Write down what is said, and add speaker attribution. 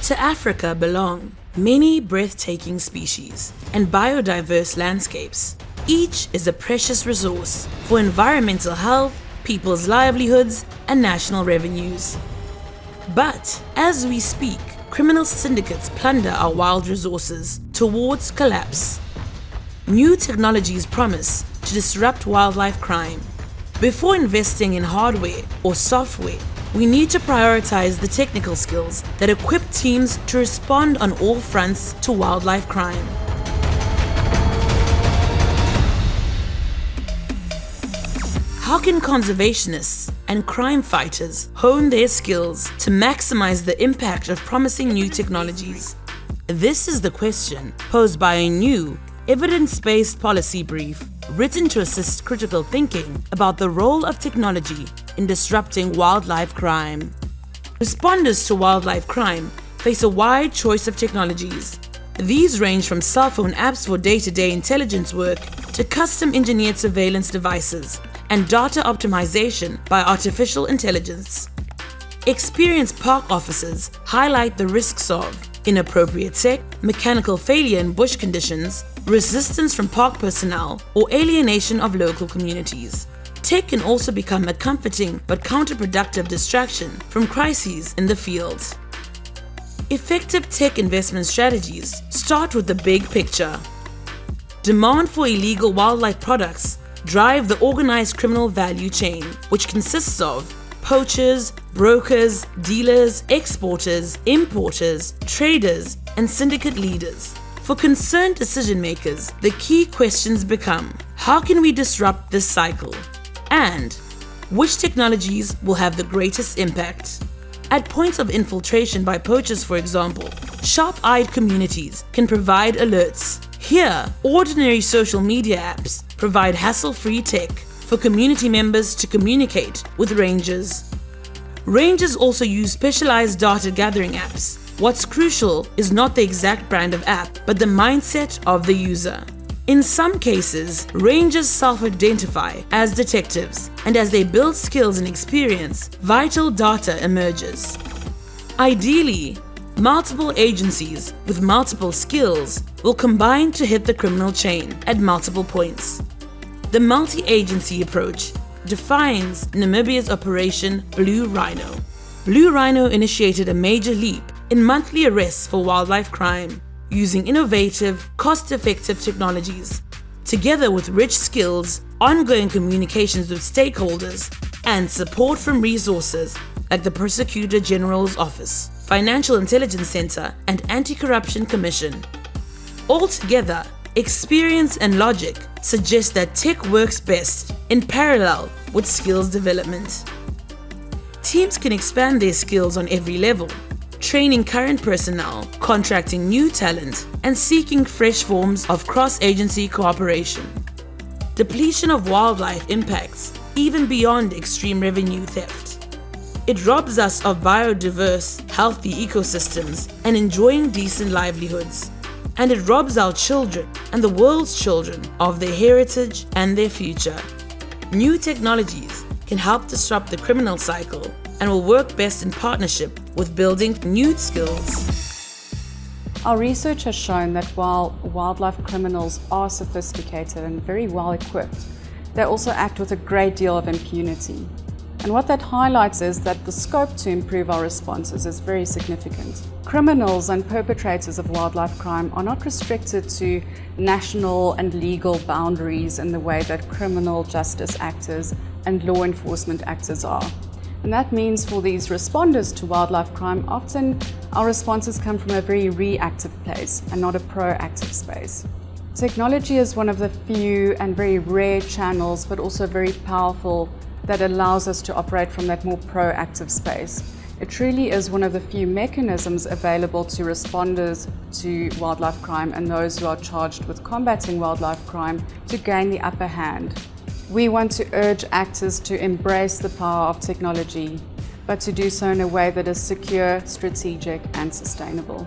Speaker 1: To Africa belong many breathtaking species and biodiverse landscapes. Each is a precious resource for environmental health, people's livelihoods, and national revenues. But as we speak, criminal syndicates plunder our wild resources towards collapse. New technologies promise to disrupt wildlife crime. Before investing in hardware or software, we need to prioritize the technical skills that equip teams to respond on all fronts to wildlife crime. How can conservationists and crime fighters hone their skills to maximize the impact of promising new technologies? This is the question posed by a new, evidence-based policy brief written to assist critical thinking about the role of technology in disrupting wildlife crime. Responders to wildlife crime face a wide choice of technologies. These range from cell phone apps for day-to-day intelligence work to custom-engineered surveillance devices and data optimization by artificial intelligence. Experienced park officers highlight the risks of inappropriate tech, mechanical failure in bush conditions, resistance from park personnel, or alienation of local communities. Tech can also become a comforting but counterproductive distraction from crises in the field. Effective tech investment strategies start with the big picture. Demand for illegal wildlife products drive the organized criminal value chain, which consists of poachers, brokers, dealers, exporters, importers, traders, and syndicate leaders. For concerned decision makers, the key questions become: how can we disrupt this cycle? And which technologies will have the greatest impact? At points of infiltration by poachers, for example, sharp-eyed communities can provide alerts. Here, ordinary social media apps provide hassle-free tech for community members to communicate with rangers. Rangers also use specialized data gathering apps. What's crucial is not the exact brand of app, but the mindset of the user. In some cases, rangers self-identify as detectives, and as they build skills and experience, vital data emerges. Ideally, multiple agencies with multiple skills will combine to hit the criminal chain at multiple points. The multi-agency approach defines Namibia's Operation Blue Rhino. Blue Rhino initiated a major leap in monthly arrests for wildlife crime, using innovative, cost-effective technologies, together with rich skills, ongoing communications with stakeholders, and support from resources like the Prosecutor General's Office, Financial Intelligence Center, and Anti-Corruption Commission. Altogether, experience and logic suggest that tech works best in parallel with skills development. Teams can expand their skills on every level, training current personnel, contracting new talent, and seeking fresh forms of cross-agency cooperation. Depletion of wildlife impacts even beyond extreme revenue theft. It robs us of biodiverse, healthy ecosystems and enjoying decent livelihoods. And it robs our children and the world's children of their heritage and their future. New technologies can help disrupt the criminal cycle and will work best in partnership with building new skills.
Speaker 2: Our research has shown that while wildlife criminals are sophisticated and very well equipped, they also act with a great deal of impunity. And what that highlights is that the scope to improve our responses is very significant. Criminals and perpetrators of wildlife crime are not restricted to national and legal boundaries in the way that criminal justice actors and law enforcement actors are. And that means for these responders to wildlife crime, often our responses come from a very reactive place and not a proactive space. Technology is one of the few and very rare channels, but also very powerful, that allows us to operate from that more proactive space. It truly is one of the few mechanisms available to responders to wildlife crime and those who are charged with combating wildlife crime to gain the upper hand. We want to urge actors to embrace the power of technology, but to do so in a way that is secure, strategic, and sustainable.